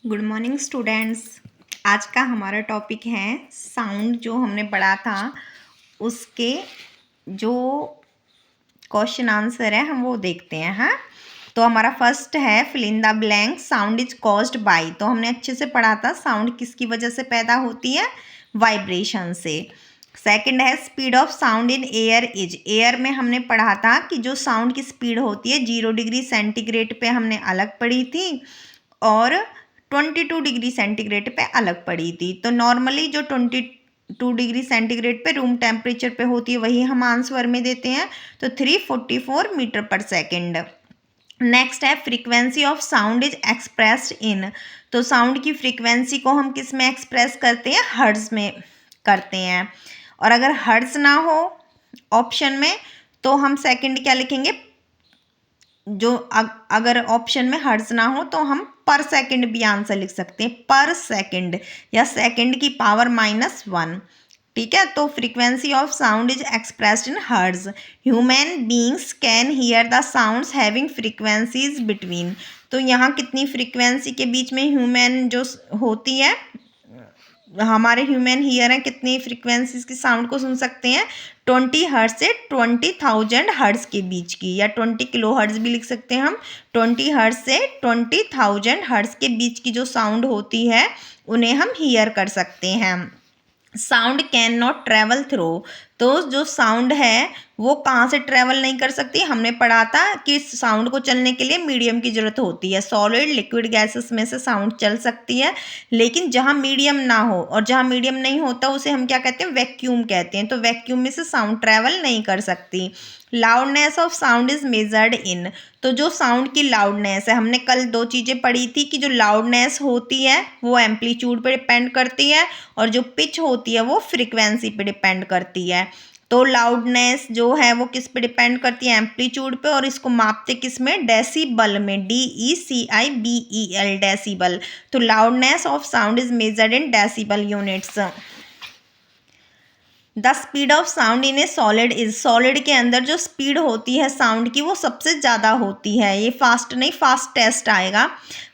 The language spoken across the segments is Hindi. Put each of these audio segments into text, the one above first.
Good morning students. आज का हमारा टॉपिक है साउंड। जो हमने पढ़ा था उसके जो क्वेश्चन आंसर है हम वो देखते हैं। हाँ, तो हमारा फर्स्ट है fill in the blank. Sound is caused by. तो हमने अच्छे से पढ़ा था साउंड किसकी वजह से पैदा होती है, वाइब्रेशन से। सेकंड है speed of sound in air is. Air में हमने पढ़ा था कि जो साउंड की स्पीड होती है 0 डिग्री सेंटीग्रेड पे हमने अलग पढ़ी थी और 22 डिग्री सेंटीग्रेड पे अलग पड़ी थी। तो नॉर्मली जो 22 डिग्री सेंटीग्रेड पे रूम टेम्परेचर पे होती है वही हम आंसर में देते हैं, तो 344 मीटर पर सेकेंड। नेक्स्ट है frequency of sound is expressed in. तो साउंड की फ्रीक्वेंसी को हम किस में एक्सप्रेस करते हैं, हर्ट्ज में करते हैं। और अगर हर्ट्ज ना हो ऑप्शन में तो हम सेकंड क्या लिखेंगे, जो अगर ऑप्शन में हर्ट्ज ना हो तो हम पर सेकंड भी आंसर लिख सकते हैं, पर सेकंड या सेकंड की पावर -1। ठीक है, तो frequency of sound is expressed in hertz. Human beings can here the sounds having frequencies between. तो यहाँ कितनी फ्रीक्वेंसी के बीच में ह्यूमन जो होती है, हमारे ह्यूमन हियर हैं, कितनी फ्रीक्वेंसीज की साउंड को सुन सकते हैं, 20 हर्ट्ज से 20,000 हर्ट्ज के बीच की, या 20 किलो हर्ट्ज भी लिख सकते हैं हम। 20 हर्ट्ज से 20,000 हर्ट्ज के बीच की जो साउंड होती है उन्हें हम हियर कर सकते हैं। Sound can not travel through. तो जो साउंड है वो कहाँ से ट्रेवल नहीं कर सकती, हमने पढ़ा था कि साउंड को चलने के लिए मीडियम की जरूरत होती है। सॉलिड लिक्विड गैसेस में से साउंड चल सकती है, लेकिन जहाँ मीडियम ना हो और जहाँ मीडियम नहीं होता उसे हम क्या कहते हैं, वैक्यूम कहते हैं। तो वैक्यूम में से साउंड ट्रेवल नहीं कर सकती। Loudness of sound is measured in. तो जो साउंड की लाउडनेस है, हमने कल दो चीज़ें पढ़ी थी कि जो लाउडनेस होती है वो एम्पलीट्यूड पे डिपेंड करती है और जो पिच होती है वो फ्रीक्वेंसी पे डिपेंड करती है। तो लाउडनेस जो है वो किस पे डिपेंड करती है, एम्पलीट्यूड पे, और इसको मापते किस में, डेसिबल में, DECIBEL, डेसिबल। तो loudness of sound is measured in decibel units. The speed of sound in A solid is. Solid के अंदर जो स्पीड होती है साउंड की वो सबसे ज़्यादा होती है। ये फास्ट नहीं, फास्ट टेस्ट आएगा,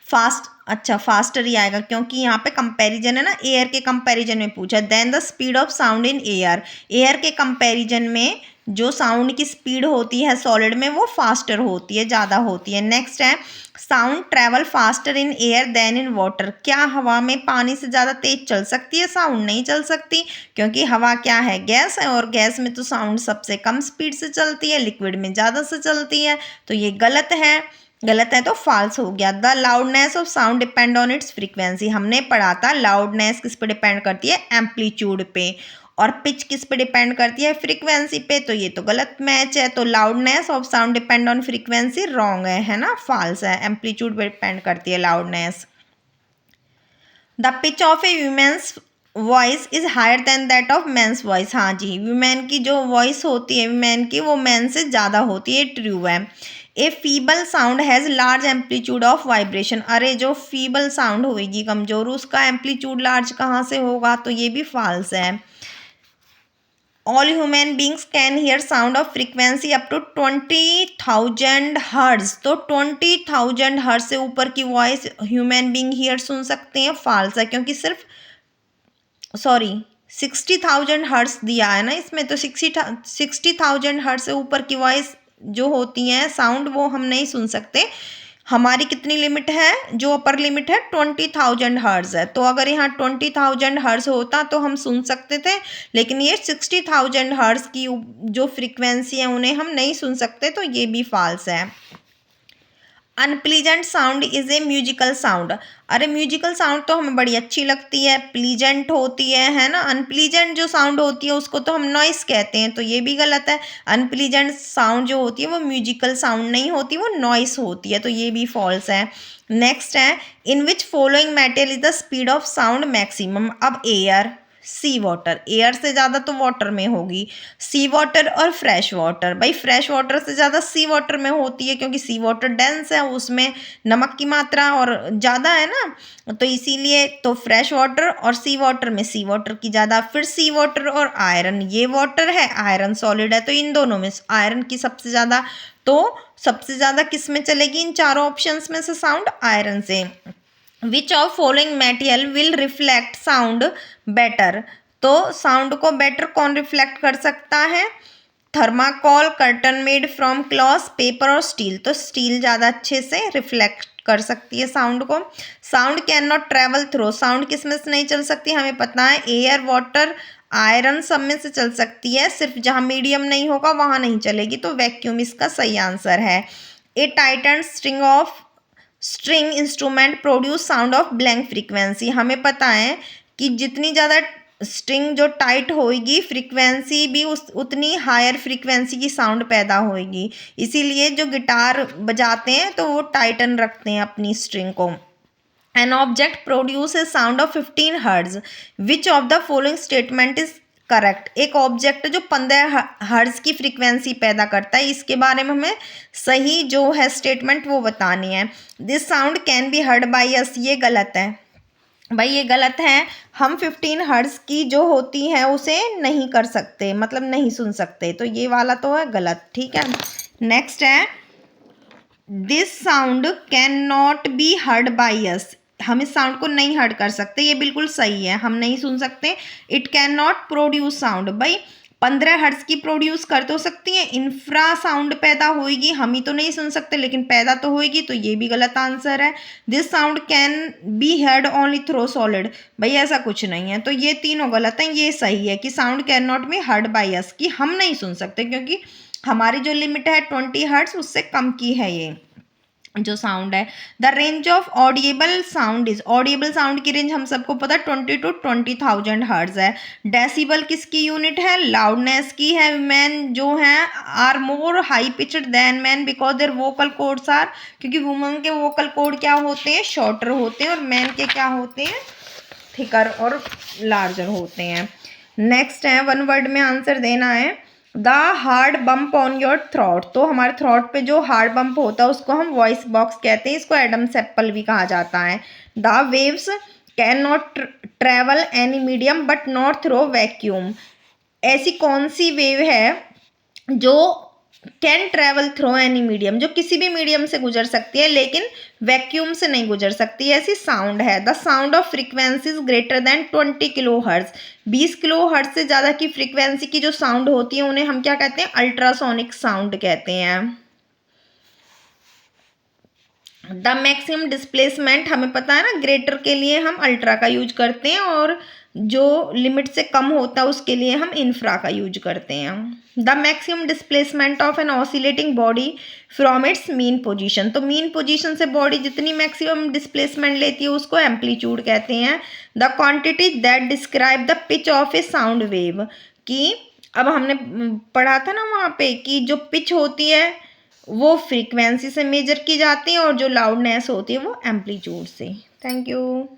फास्ट, अच्छा फास्टर ही आएगा क्योंकि यहाँ पे कंपैरिजन है ना, एयर के कंपैरिजन में पूछा। Then the speed of sound in air. Air के कंपैरिजन में जो साउंड की स्पीड होती है सॉलिड में वो फास्टर होती है, ज़्यादा होती है। नेक्स्ट है sound travel faster in air then in water. क्या हवा में पानी से ज़्यादा तेज चल सकती है साउंड? नहीं चल सकती, क्योंकि हवा क्या है, गैस है, और गैस में तो साउंड सबसे कम स्पीड से चलती है, लिक्विड में ज़्यादा से चलती है। तो ये गलत है, गलत है तो फॉल्स हो गया। The loudness of sound depend on it's frequency. हमने पढ़ा था लाउडनेस किस पे डिपेंड करती है, एम्पलीट्यूड पे, और पिच किस पे डिपेंड करती है, फ्रीक्वेंसी पे। तो ये तो गलत मैच है। तो loudness of sound depend on frequency wrong है ना, फॉल्स है। एम्पलीट्यूड पे डिपेंड करती है loudness. The pitch of a human's voice is higher than that of man's voice. हाँ जी, ह्यूमन की जो वॉइस होती है ह्यूमन की वो मैन से ज़्यादा होती है, ट्रू है। A feeble sound has large amplitude of vibration. अरे जो फीबल साउंड होगी, कमजोर, उसका एम्पलीट्यूड लार्ज कहाँ से होगा, तो ये भी फॉल्स है। All human beings can hear sound of frequency up to 20,000 hertz. तो 20,000 हर्ट्ज से ऊपर की वॉइस ह्यूमन बींग हियर सुन सकते हैं, फॉल्स है, क्योंकि सिर्फ 60,000 हर्ट्ज दिया है ना इसमें, तो 60,000 हर्ट्ज से ऊपर की वॉइस जो होती हैं साउंड वो हम नहीं सुन सकते। हमारी कितनी लिमिट है, जो अपर लिमिट है 20,000 हर्ट्ज है। तो अगर यहाँ 20,000 हर्ट्ज होता तो हम सुन सकते थे, लेकिन ये 60,000 हर्ट्ज की जो फ्रीक्वेंसी है उन्हें हम नहीं सुन सकते, तो ये भी फॉल्स है। Unpleasant sound is a musical sound. अरे म्यूजिकल साउंड तो हमें बड़ी अच्छी लगती है, प्लीजेंट होती है ना। अनप्लीजेंट जो साउंड होती है उसको तो हम नॉइस कहते हैं, तो ये भी गलत है। अनप्लीजेंट साउंड जो होती है वो म्यूजिकल साउंड नहीं होती, वो नॉइस होती है, तो ये भी फॉल्स है। नेक्स्ट है in which following metal is the speed of sound maximum. अब एयर, सी वाटर, एयर से ज़्यादा तो वाटर में होगी, सी वाटर और फ्रेश वाटर। भाई फ्रेश वाटर से ज़्यादा सी वाटर में होती है, क्योंकि सी वाटर डेंस है, उसमें नमक की मात्रा और ज़्यादा है ना, तो इसीलिए तो फ्रेश वाटर और सी वाटर में सी वाटर की ज़्यादा। फिर सी वाटर और आयरन, ये वाटर है, आयरन सॉलिड है, तो इन दोनों में आयरन की सबसे ज़्यादा। तो सबसे ज़्यादा किस में चलेगी इन चारों ऑप्शंस में से साउंड, आयरन से। Which of following material will reflect sound better, तो साउंड को बेटर कौन रिफ्लेक्ट कर सकता है? Thermocol, curtain made from cloth, paper और स्टील, तो स्टील ज़्यादा अच्छे से रिफ्लेक्ट कर सकती है साउंड को। Sound can not travel through, sound किस में से नहीं चल सकती? हमें पता है एयर, वाटर, आयरन सब में से चल सकती है, सिर्फ जहाँ मीडियम नहीं होगा वहाँ नहीं चलेगी, तो वैक्यूम इसका सही आंसर है। A tighten string instrument produce sound of blank frequency, हमें पता है कि जितनी ज़्यादा स्ट्रिंग जो टाइट होएगी फ्रीक्वेंसी भी उतनी हायर फ्रीक्वेंसी की साउंड पैदा होएगी, इसीलिए जो गिटार बजाते हैं तो वो टाइटन रखते हैं अपनी स्ट्रिंग को। An object produce a sound of 15 hertz, which of the following statement is correct, एक ऑब्जेक्ट जो 15 हर्ट्ज की फ्रीक्वेंसी पैदा करता है, इसके बारे में हमें सही जो है स्टेटमेंट वो बतानी है। This sound can be heard by us, ये गलत है भाई, ये गलत है। हम 15 हर्ट्ज की जो होती है उसे नहीं कर सकते, मतलब नहीं सुन सकते, तो ये वाला तो है गलत, ठीक है। नेक्स्ट है this sound can not be heard by us, हम इस साउंड को नहीं हर्ड कर सकते, ये बिल्कुल सही है, हम नहीं सुन सकते। It can not produce sound, भाई 15 हर्ट्ज की प्रोड्यूस कर तो सकती है, इंफ्रा साउंड पैदा होएगी, हम ही तो नहीं सुन सकते लेकिन पैदा तो होएगी, तो ये भी गलत आंसर है। This sound can be heard only through solid, भाई ऐसा कुछ नहीं है, तो ये तीनों गलत हैं, ये सही है कि sound can not be heard by us, कि हम नहीं सुन सकते क्योंकि हमारी जो लिमिट है 20 हर्ट्ज उससे कम की है ये जो साउंड है। The range of audible sound is, audible sound की रेंज हम सबको पता है 20 to 20,000 हर्ट्ज है। डेसिबल किसकी यूनिट है? लाउडनेस की है। मैन जो हैं are more high pitched than man because their vocal cords are, क्योंकि वुमन के वोकल कोड क्या होते हैं? शॉर्टर होते हैं, और मैन के क्या होते हैं? थिकर और लार्जर होते हैं। नेक्स्ट है, वन वर्ड में आंसर देना है। The hard bump on your throat, तो हमारे थ्रॉट पे जो हार्ड बम्प होता है उसको हम वॉइस बॉक्स कहते हैं, इसको एडम्स एप्पल भी कहा जाता है। The waves can not travel any medium but not through vacuum, ऐसी कौन सी वेव है जो can travel through any medium, जो किसी भी मीडियम से गुजर सकती है लेकिन वैक्यूम से नहीं गुजर सकती, ऐसी साउंड है। The sound of frequencies greater than 20 kilo hertz, 20 kilo hertz से ज़्यादा की फ्रीक्वेंसी की जो साउंड होती है उन्हें हम क्या कहते हैं? अल्ट्रासोनिक साउंड कहते हैं। द मैक्सिमम डिस्प्लेसमेंट, हमें पता है ना ग्रेटर के लिए हम अल्ट्रा का यूज करते हैं और जो लिमिट से कम होता है उसके लिए हम इंफ्रा का यूज करते हैं। The maximum displacement of an oscillating body from its mean position, तो मीन पोजीशन से बॉडी जितनी मैक्सिमम डिस्प्लेसमेंट लेती है उसको एम्पलीट्यूड कहते हैं। The quantity that describe the pitch of a sound wave, कि अब हमने पढ़ा था ना वहाँ पे कि जो पिच होती है वो फ्रीक्वेंसी से मेजर की जाती है और जो लाउडनेस होती है वो एम्पलीट्यूड से। Thank you.